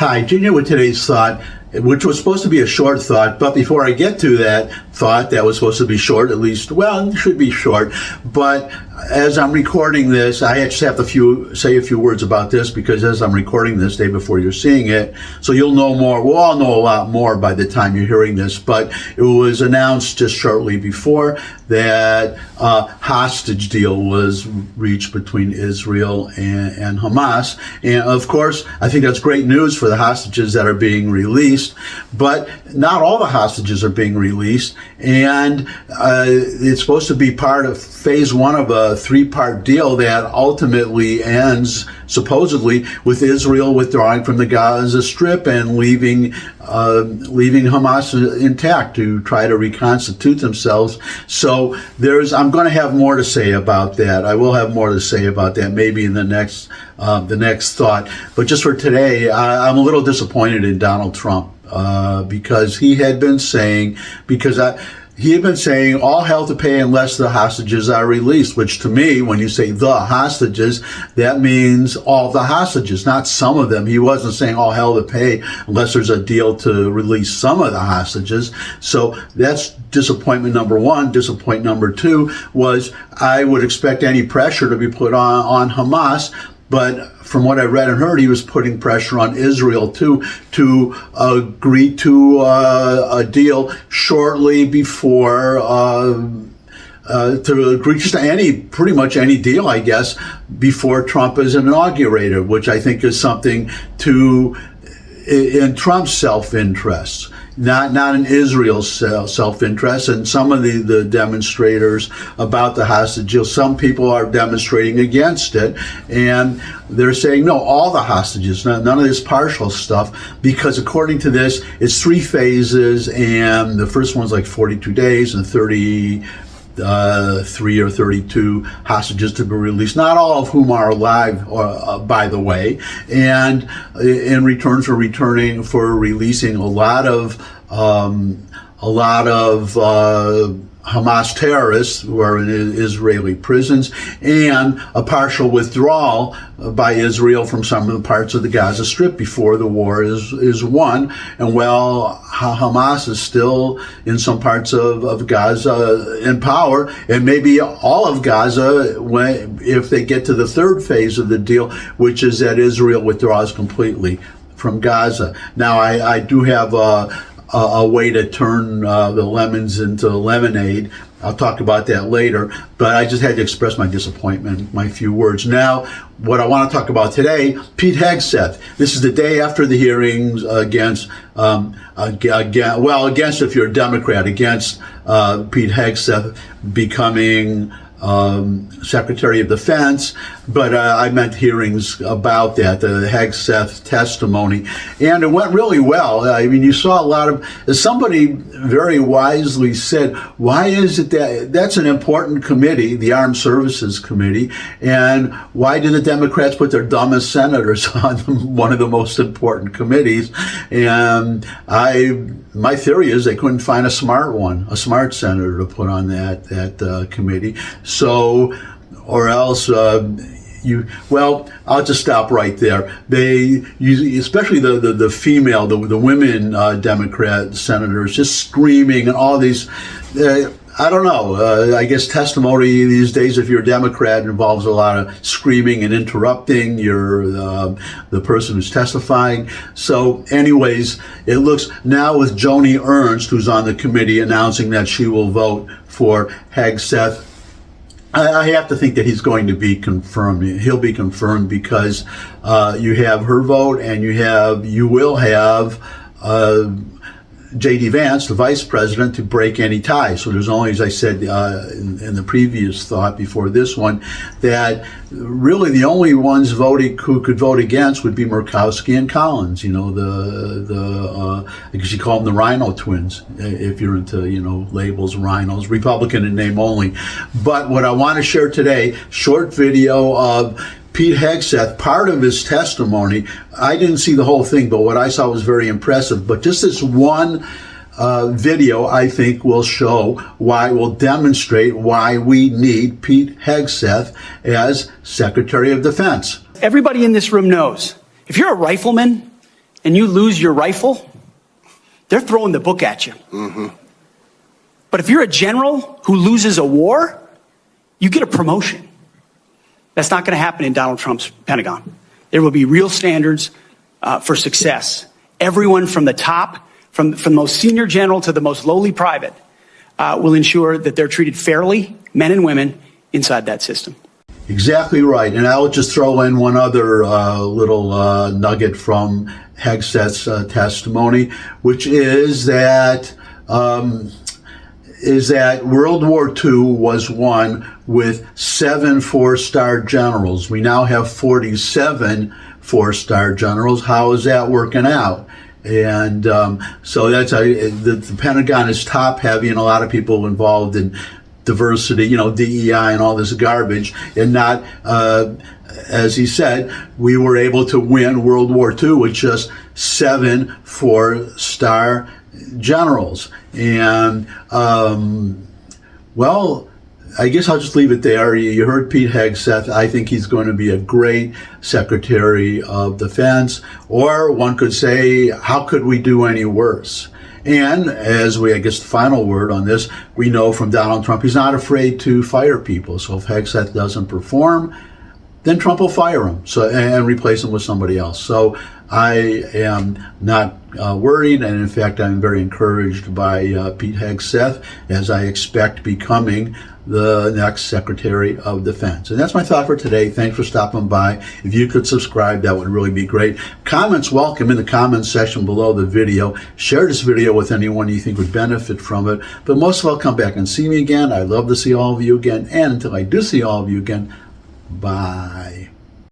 Hi, Junior with today's thought, which was supposed to be a short thought, but before I get to that thought that was supposed to be short, at least, well, it should be short, but as I'm recording this, I just have to say a few words about this, because as I'm recording this day before you're seeing it, so you'll know more. We'll all know a lot more by the time you're hearing this, but it was announced just shortly before that a hostage deal was reached between Israel and Hamas. And of course, I think that's great news for the hostages that are being released, but not all the hostages are being released. And it's supposed to be part of phase one of a three-part deal that ultimately ends, supposedly, with Israel withdrawing from the Gaza Strip and leaving Hamas intact to try to reconstitute themselves. So I'm going to have more to say about that. I will have more to say about that maybe in the next thought. But just for today, I'm a little disappointed in Donald Trump because he had been saying, all hell to pay unless the hostages are released, which to me, when you say the hostages, that means all the hostages, not some of them. He wasn't saying all hell to pay unless there's a deal to release some of the hostages. So that's disappointment number one. Disappointment number two was I would expect any pressure to be put on Hamas. But from what I read and heard, he was putting pressure on Israel too to agree to a deal shortly before, to agree just to pretty much any deal, I guess, before Trump is inaugurated, which I think is something in Trump's self-interest. Not in Israel's self-interest. And some of the demonstrators about the hostage deal, some people are demonstrating against it, and they're saying no, all the hostages, none of this partial stuff, because according to this, it's 3 phases, and the first one's like 42 days and 33 or 32 hostages to be released, not all of whom are alive, by the way, and in return for releasing a lot of Hamas terrorists who are in Israeli prisons, and a partial withdrawal by Israel from some of the parts of the Gaza Strip before the war is won. And while Hamas is still in some parts of Gaza in power, and maybe all of Gaza if they get to the third phase of the deal, which is that Israel withdraws completely from Gaza. Now, I do have a way to turn the lemons into lemonade. I'll talk about that later, but I just had to express my disappointment in my few words. Now, what I want to talk about today, Pete Hegseth. This is the day after the hearings against if you're a Democrat, against Pete Hegseth becoming Secretary of Defense, but I meant hearings about that, the HEGSETH testimony, and it went really well. I mean, you saw a lot of, as somebody very wisely said, why is it that's an important committee, the Armed Services Committee, and why do the Democrats put their dumbest senators on one of the most important committees? And my theory is they couldn't find a smart senator to put on that committee. So, or else, I'll just stop right there. Especially the female, the women Democrat senators, just screaming and all these. I don't know. I guess testimony these days, if you're a Democrat, involves a lot of screaming and interrupting the person who's testifying. So anyways, it looks now with Joni Ernst, who's on the committee, announcing that she will vote for Hegseth. I have to think that he's going to be confirmed. He'll be confirmed because you have her vote, and you will have J.D. Vance, the vice president, to break any ties. So there's only, as I said in the previous thought before this one, that really the only ones who could vote against would be Murkowski and Collins. I guess you call them the Rhino twins, if you're into, labels, rhinos, Republican in name only. But what I want to share today, short video of Pete Hegseth, part of his testimony. I didn't see the whole thing, but what I saw was very impressive. But just this one video, I think, will demonstrate why we need Pete Hegseth as Secretary of Defense. Everybody in this room knows, if you're a rifleman and you lose your rifle, they're throwing the book at you. But if you're a general who loses a war, you get a promotion. That's not going to happen in Donald Trump's Pentagon. There will be real standards for success. Everyone from the top, from the most senior general to the most lowly private, will ensure that they're treated fairly, men and women, inside that system. Exactly right. And I'll just throw in one other little nugget from HEGSETH's testimony, which is that World War II was won with 7 4-star generals. We now have 47 4-star generals. How is that working out? And so that's the Pentagon is top heavy, and a lot of people involved in diversity, DEI and all this garbage, and not, as he said, we were able to win World War II with just 7 4-star generals. And, well, I guess I'll just leave it there. You heard Pete Hegseth. I think he's going to be a great Secretary of Defense. Or one could say, how could we do any worse? And I guess the final word on this, we know from Donald Trump, he's not afraid to fire people. So if Hegseth doesn't perform, then Trump will fire him and replace him with somebody else. So I am not worried, and in fact, I'm very encouraged by Pete Hegseth, as I expect becoming the next Secretary of Defense. And that's my thought for today. Thanks for stopping by. If you could subscribe, that would really be great. Comments welcome in the comments section below the video. Share this video with anyone you think would benefit from it. But most of all, come back and see me again. I'd love to see all of you again. And until I do see all of you again, bye.